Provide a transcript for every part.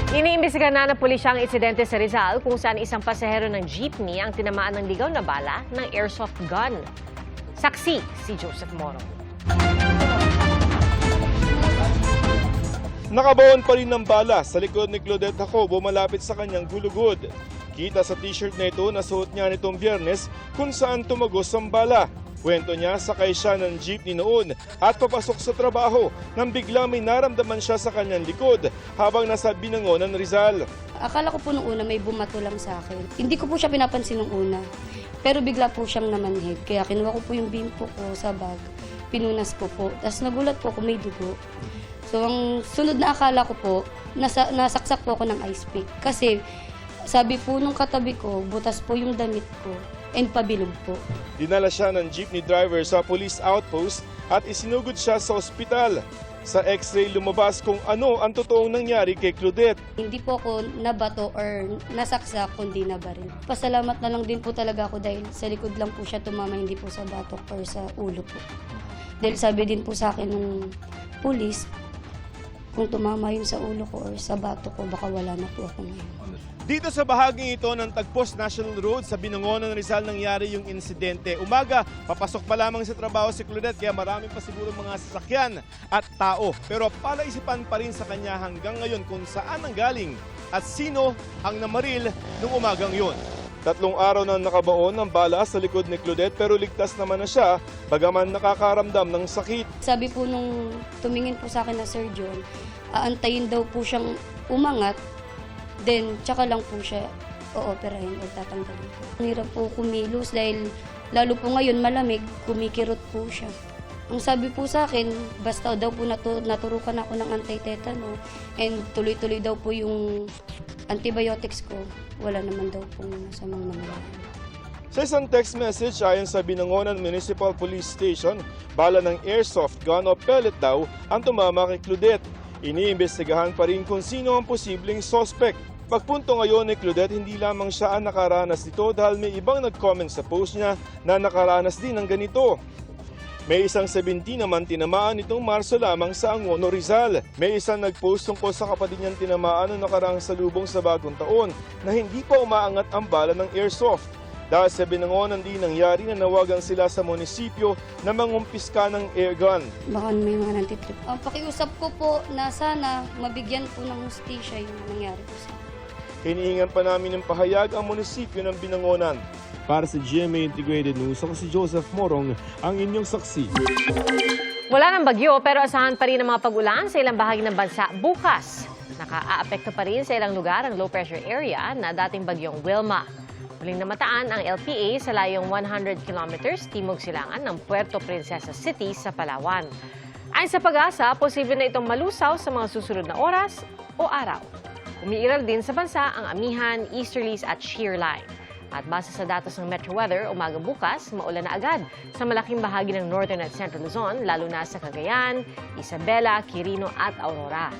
Iniimbestigahan na ng pulisya ang insidente sa Rizal kung saan isang pasahero ng jeepney ang tinamaan ng ligaw na bala ng airsoft gun. Saksi si Joseph Morong. Nakabaon pa rin ng bala sa likod ni Claudette Jacobo malapit sa kanyang gulugod. Kita sa t-shirt na ito na suot niya nitong Biyernes kung saan tumagos ang bala. Kwento niya, sakay siya ng jeepney noon at papasok sa trabaho nang bigla may naramdaman siya sa kanyang likod habang nasa Binangonan, Rizal. Akala ko po nung una may bumato lang sa akin. Hindi ko po siya pinapansin nung una. Pero bigla po siyang namanhid. Kaya kinuha ko po yung bimpo ko sa bag. Pinunas ko po. Tapos nagulat po ako may dugo. So ang sunod na akala ko po, nasaksak po ako ng ice pick. Kasi sabi po nung katabi ko, butas po yung damit ko. And pabilog po. Dinala siya ng jeepney driver sa police outpost at isinugod siya sa ospital. Sa x-ray lumabas kung ano ang totoong nangyari kay Claudette. Hindi po ako nabato or nasaksak kundi nabaril. Pasalamat na lang din po talaga ako dahil sa likod lang po siya tumama, hindi po sa batok or sa ulo po. Dahil sabi din po sa akin ng pulis, kung tumama yun sa ulo ko or sa batok ko, baka wala na po ako ngayon. Dito sa bahaging ito ng Tagpos National Road sa Binangonan, Rizal nangyari yung insidente. Umaga, papasok pa lamang sa trabaho si Claudette kaya marami pa siguro mga sasakyan at tao. Pero palaisipan pa rin sa kanya hanggang ngayon kung saan ang galing at sino ang namaril nung umagang yun. 3 araw na nakabaon ng bala sa likod ni Claudette pero ligtas naman na siya bagaman nakakaramdam ng sakit. Sabi po nung tumingin po sa akin na surgeon, aantayin daw po siyang umangat. Then, tsaka lang po siya o-operahin o tatanggalin po. Hirap po kumilos dahil lalo po ngayon malamig, kumikirot po siya. Ang sabi po sa akin, basta daw po naturukan ako ng anti-tetano and tuloy-tuloy daw po yung antibiotics ko, wala naman daw po masamang nangyayari. Sa isang text message ayon sa Binangonan Municipal Police Station, bala ng airsoft gun o pellet daw ang tumama kay Claudette. Iniimbestigahan pa rin kung sino ang posibleng suspect. Pagpunto ngayon ni Claudette, hindi lamang siya ang nakaranas nito dahil may ibang nag-comment sa post niya na nakaranas din ng ganito. May isang 17 naman tinamaan nitong Marso lamang sa Angono, Rizal. May isang nag-post tungkol sa kapatid niyang tinamaan noong nakaraang salubong sa bagong taon na hindi pa umaangat ang bala ng airsoft. Dahil sa Binangonan din nangyari na nawagan sila sa munisipyo na mangumpiska ng airgun. Baka may mga nantitrip. Ang pakiusap ko po na sana mabigyan po ng hustisya yung nangyari po sa akin. Hinihingan pa namin ng pahayag ang munisipyo ng Binangonan. Para sa GMA Integrated News, ako si Joseph Morong, ang inyong saksi. Wala ng bagyo pero asahan pa rin ang mga pag-ulan sa ilang bahagi ng bansa bukas. Naka-aapekto pa rin sa ilang lugar ang low pressure area na dating bagyong Wilma. Muling namataan ang LPA sa layong 100 kilometers timog silangan ng Puerto Princesa City sa Palawan. Ayon sa Pag-asa, posible na itong malusaw sa mga susunod na oras o araw. Umiiral din sa bansa ang amihan, easterlies at shear line. At base sa datos ng Metro Weather, umaga bukas, maulan na agad sa malaking bahagi ng Northern at Central Luzon, lalo na sa Cagayan, Isabela, Quirino at Aurora.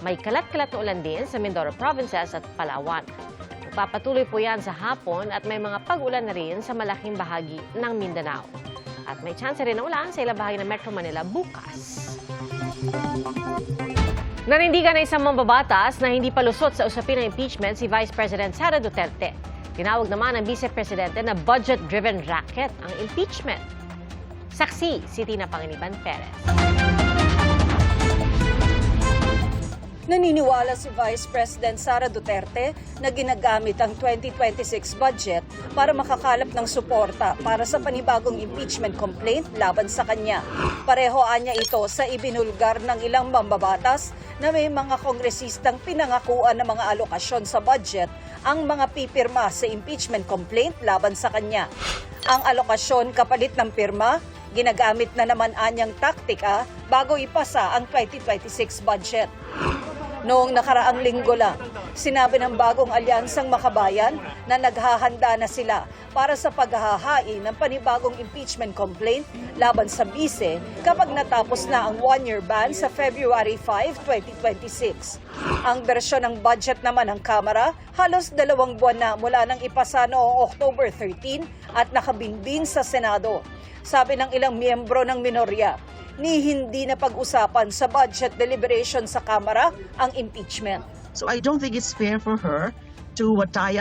May kalat-kalat na ulan din sa Mindoro Provinces at Palawan. Papatuloy po yan sa hapon at may mga pag-ulan na rin sa malaking bahagi ng Mindanao. At may chance rin na ulan sa ilang bahagi ng Metro Manila bukas. Nanindigan na isang mambabatas na hindi palusot sa usapin ng impeachment si Vice President Sara Duterte. Tinawag naman ng Vice Presidente na budget-driven racket ang impeachment. Saksi si Tina Panganiban Perez. Naniniwala si Vice President Sara Duterte na ginagamit ang 2026 budget para makakalap ng suporta para sa panibagong impeachment complaint laban sa kanya. Parehoan niya ito sa ibinulgar ng ilang mambabatas na may mga kongresistang pinangakuan ng mga alokasyon sa budget ang mga pipirma sa impeachment complaint laban sa kanya. Ang alokasyon kapalit ng pirma, ginagamit na naman anyang taktika bago ipasa ang 2026 budget. Noong nakaraang linggo lang, sinabi ng bagong alyansang makabayan na naghahanda na sila para sa paghahain ng panibagong impeachment complaint laban sa bise kapag natapos na ang one-year ban sa February 5, 2026. Ang bersyon ng budget naman ng Kamara, halos 2 buwan na mula nang ipasa noong October 13 at nakabinbin sa Senado. Sabi ng ilang miyembro ng minorya, ni hindi na pag-usapan sa budget deliberation sa Kamara ang impeachment. So I don't think it's fair for her to tie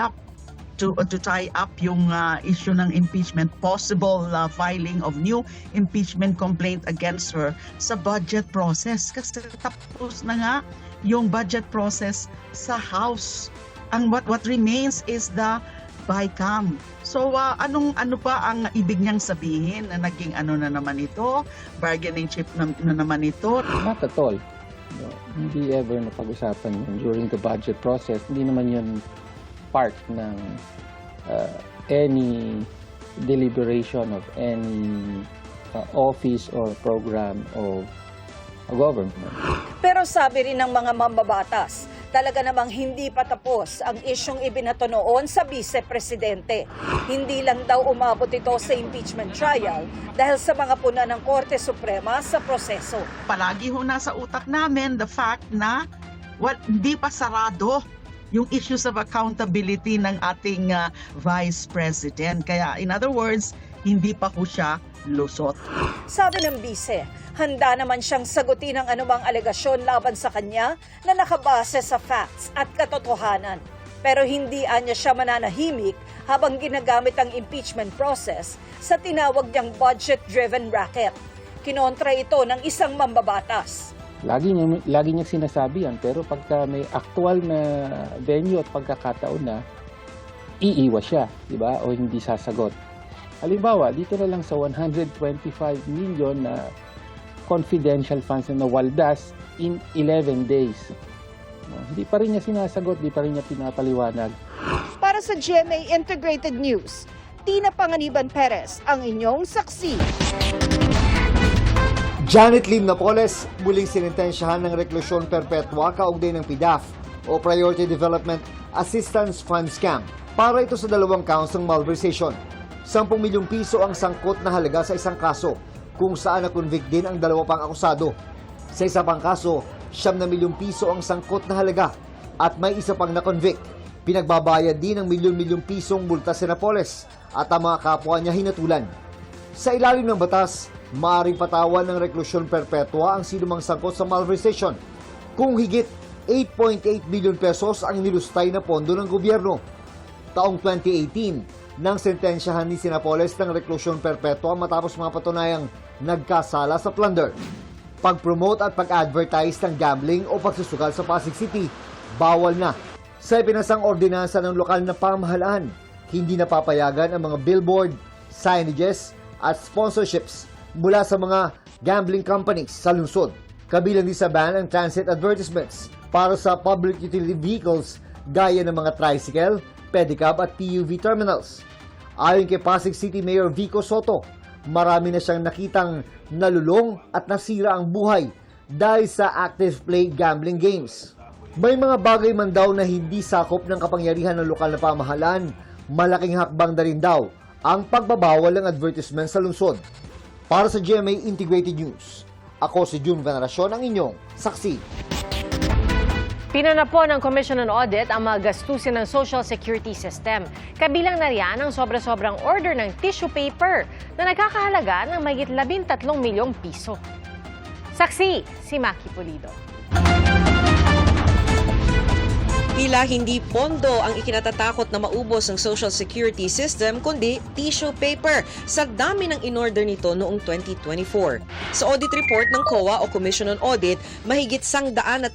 up yung issue ng impeachment, possible filing of new impeachment complaint against her sa budget process. Kasi tapos na nga yung budget process sa House. And what remains is the BICAM. So ano pa ang ibig niyang sabihin na naging ano na naman ito, bargaining chip na naman ito? Not at all. No, hindi ever napag-usapan yun during the budget process. Hindi naman yun part ng any deliberation of any office or program of a government. Pero sabi rin ng mga mambabatas, talaga namang hindi pa tapos ang isyong ibinato noon sa Vice-Presidente. Hindi lang daw umabot ito sa impeachment trial dahil sa mga puna ng Korte Suprema sa proseso. Palagi ho nasa utak namin the fact na hindi pa sarado yung issues of accountability ng ating Vice President. Kaya in other words, hindi pa ho siya lusot. Sabi ng Vice, handa naman siyang sagutin ang anumang alegasyon laban sa kanya na nakabase sa facts at katotohanan. Pero hindi anya siya mananahimik habang ginagamit ang impeachment process sa tinawag niyang budget-driven racket. Kinontra ito ng isang mambabatas. Lagi niya sinasabi yan, pero pagka may actual na venue at pagkakataon na, iiwas siya, di ba? O hindi sasagot. Halimbawa, dito na lang sa 125 million na confidential funds na nawaldas in 11 days. No, hindi pa rin niya sinasagot, hindi pa rin niya pinapaliwanag. Para sa GMA Integrated News, Tina Panganiban Perez ang inyong saksi. Janet Lim Napoles muling sinintensyahan ng reklusyon perpetua kaugnay ng PDAF o Priority Development Assistance Fund Scam para ito sa 2 counts ng malversation. 10 milyong piso ang sangkot na halaga sa isang kaso kung saan na-convict din ang 2 pang akusado. Sa isa pang kaso, 9 milyong piso ang sangkot na halaga at may isa pang na-convict. Pinagbabayad din ng milyon-milyong pisong multa si Napoles at ang mga kapwa niya hinatulan. Sa ilalim ng batas, maaaring patawan ng reklusyon perpetua ang sinumang sangkot sa malversation kung higit 8.8 billion pesos ang nilustay na pondo ng gobyerno. Taong 2018, nang sentensyahan ni Napoles ng reklusyon perpetua matapos mga patunayang nagkasala sa plunder. Pag-promote at pag-advertise ng gambling o pagsusugal sa Pasig City, bawal na. Sa ipinasang ordinansa ng lokal na pamahalaan, hindi napapayagan ang mga billboard, signages at sponsorships mula sa mga gambling companies sa lungsod. Kabilang din sa ban ang transit advertisements para sa public utility vehicles gaya ng mga tricycle, pedicab at PUV terminals. Ayon kay Pasig City Mayor Vico Soto, marami na siyang nakitang nalulong at nasira ang buhay dahil sa active play gambling games. May mga bagay man daw na hindi sakop ng kapangyarihan ng lokal na pamahalaan, malaking hakbang na rin daw ang pagbabawal ng advertisement sa lungsod. Para sa GMA Integrated News, ako si June Veneracion, ang inyong saksi. Pinuna po ng Commission on Audit ang mga gastusin ng Social Security System. Kabilang na riyan ang sobra-sobrang order ng tissue paper na nagkakahalaga ng mahigit 13 milyong piso. Saksi, si Maki Pulido. Tila hindi pondo ang ikinatatakot na maubos ng Social Security System kundi tissue paper sa dami ng in-order nito noong 2024. Sa audit report ng COA o Commission on Audit, mahigit 140,000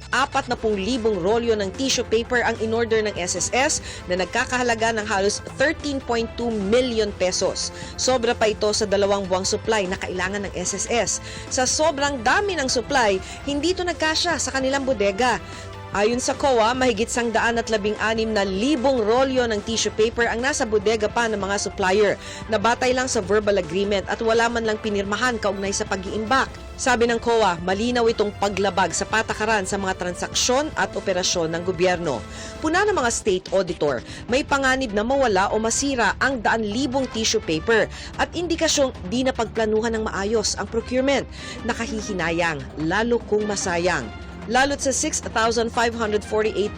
rolyo ng tissue paper ang in-order ng SSS na nagkakahalaga ng halos 13.2 million pesos. Sobra pa ito sa 2 buwang supply na kailangan ng SSS. Sa sobrang dami ng supply, hindi ito nagkasya sa kanilang bodega. Ayon sa COA, mahigit 116,000 rolyo ng tissue paper ang nasa bodega pa ng mga supplier na batay lang sa verbal agreement at wala man lang pinirmahan kaugnay sa pag-iimbak. Sabi ng COA, malinaw itong paglabag sa patakaran sa mga transaksyon at operasyon ng gobyerno. Puna ng mga state auditor, may panganib na mawala o masira ang 100,000 tissue paper at indikasyong di na pagplanuhan ng maayos ang procurement. Nakahihinayang, lalo kung masayang. Lalo't sa 6,548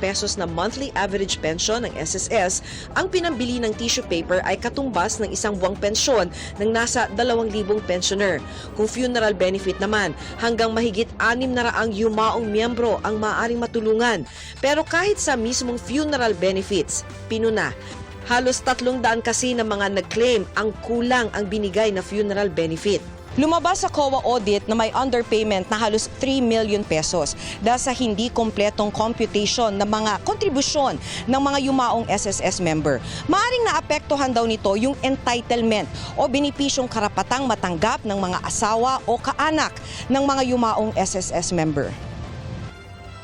pesos na monthly average pension ng SSS, ang pinambili ng tissue paper ay katumbas ng isang buwang pensyon ng nasa 2,000 pensioner. Kung funeral benefit naman, hanggang mahigit 600 yumaong miyembro ang maaaring matulungan. Pero kahit sa mismong funeral benefits, pinuna. Halos 300 kasi ng mga nag-claim ang kulang ang binigay na funeral benefit. Lumabas sa COA audit na may underpayment na halos 3 million pesos dahil sa hindi kompletong computation ng mga kontribusyon ng mga yumaong SSS member. Maaring naapektuhan daw nito yung entitlement o benepisyong karapatang matanggap ng mga asawa o kaanak ng mga yumaong SSS member.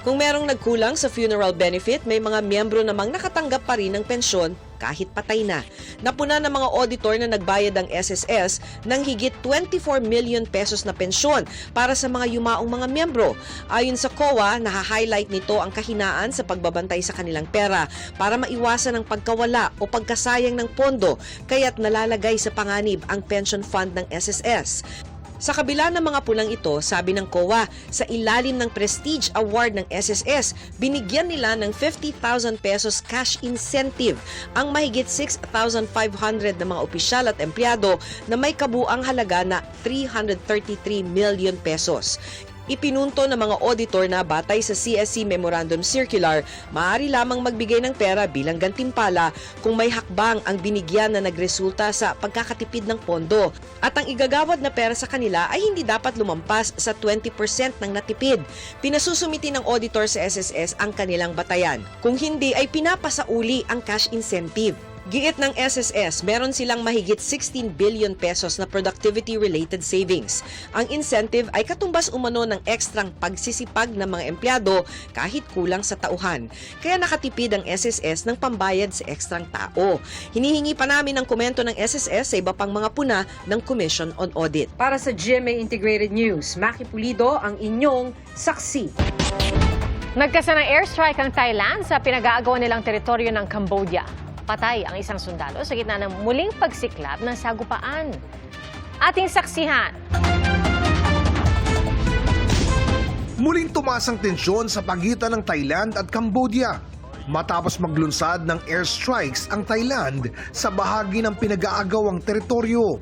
Kung merong nagkulang sa funeral benefit, may mga miyembro namang nakatanggap pa rin ng pensyon kahit patay na. Napuna ng mga auditor na nagbayad ang SSS ng higit 24 million pesos na pensyon para sa mga yumaong mga miyembro. Ayon sa COA, naha-highlight nito ang kahinaan sa pagbabantay sa kanilang pera para maiwasan ang pagkawala o pagkasayang ng pondo, kaya't nalalagay sa panganib ang pension fund ng SSS. Sa kabila ng mga pulang ito, sabi ng COA, sa ilalim ng Prestige Award ng SSS, binigyan nila ng 50,000 pesos cash incentive ang mahigit 6,500 na mga opisyal at empleyado na may kabuang halaga na 333 million pesos. Ipinunto ng mga auditor na batay sa CSC Memorandum Circular, maaari lamang magbigay ng pera bilang gantimpala kung may hakbang ang binigyan na nagresulta sa pagkakatipid ng pondo at ang igagawad na pera sa kanila ay hindi dapat lumampas sa 20% ng natipid. Pinasusumiti ng auditor sa SSS ang kanilang batayan. Kung hindi ay pinapasauli ang cash incentive. Giit ng SSS, meron silang mahigit 16 billion pesos na productivity-related savings. Ang incentive ay katumbas umano ng ekstrang pagsisipag ng mga empleyado kahit kulang sa tauhan. Kaya nakatipid ang SSS ng pambayad sa ekstrang tao. Hinihingi pa namin ng komento ng SSS sa iba pang mga puna ng Commission on Audit. Para sa GMA Integrated News, Maki Pulido ang inyong saksi. Nagkasa ng airstrike ang Thailand sa pinag-aagawan nilang teritoryo ng Cambodia. Patay ang isang sundalo sa gitna ng muling pagsiklab ng sagupaan. Ating saksihan. Muling tumaas ang tensyon sa pagitan ng Thailand at Cambodia matapos maglunsad ng airstrikes ang Thailand sa bahagi ng pinag-aagawang teritoryo.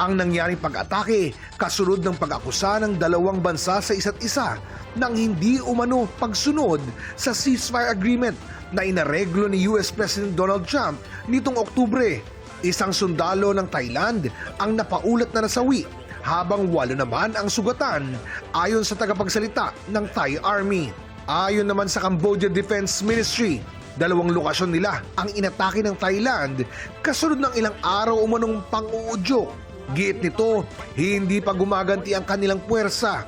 Ang nangyaring pag-atake kasunod ng pag-akusa ng dalawang bansa sa isa't isa ng hindi umano pagsunod sa ceasefire agreement na inareglo ni US President Donald Trump nitong Oktubre. Isang sundalo ng Thailand ang napaulat na nasawi habang 8 naman ang sugatan ayon sa tagapagsalita ng Thai Army. Ayon naman sa Cambodia Defense Ministry, 2 lokasyon nila ang inatake ng Thailand kasunod ng ilang araw umanong pang-uudyok. Giit nito, hindi pa gumaganti ang kanilang puwersa.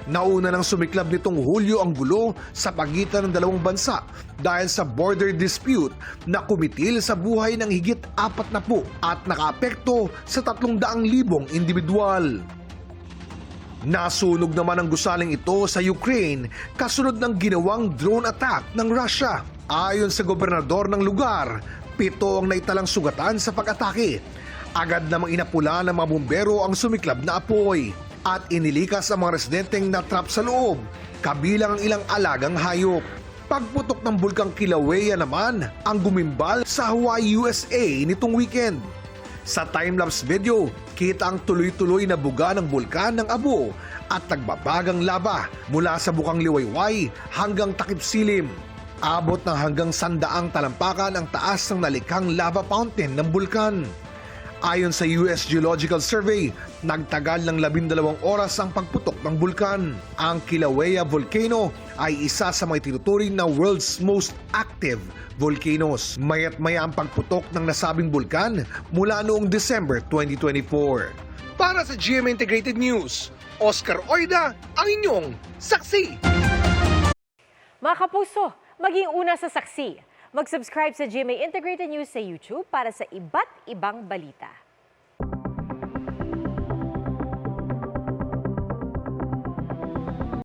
Nauna nang sumiklab nitong Hulyo ang gulo sa pagitan ng dalawang bansa dahil sa border dispute na kumitil sa buhay ng higit 40 at nakaapekto sa 300,000 individual. Nasunog naman ang gusaling ito sa Ukraine kasunod ng ginawang drone attack ng Russia. Ayon sa gobernador ng lugar, 7 ang naitalang sugatan sa pag-atake. Agad namang inapula ng mga bumbero ang sumiklab na apoy at inilikas ang mga residenteng natrap sa loob, kabilang ang ilang alagang hayop. Pagputok ng bulkang Kilauea naman ang gumimbal sa Hawaii, USA nitong weekend. Sa time-lapse video, kita ang tuloy-tuloy na buga ng bulkan ng abo at nagbabagang lava mula sa bukang liwayway hanggang takip silim. Abot ng hanggang 100 talampakan ang taas ng nalikhang lava fountain ng bulkan. Ayon sa US Geological Survey, nagtagal ng 12 oras ang pagputok ng bulkan. Ang Kilauea Volcano ay isa sa mga tinuturing na world's most active volcanoes. Mayat-maya ang pagputok ng nasabing bulkan mula noong December 2024. Para sa GMA Integrated News, Oscar Oida ang inyong saksi. Mga kapuso, maging una sa saksi. Mag-subscribe sa GMA Integrated News sa YouTube para sa iba't ibang balita.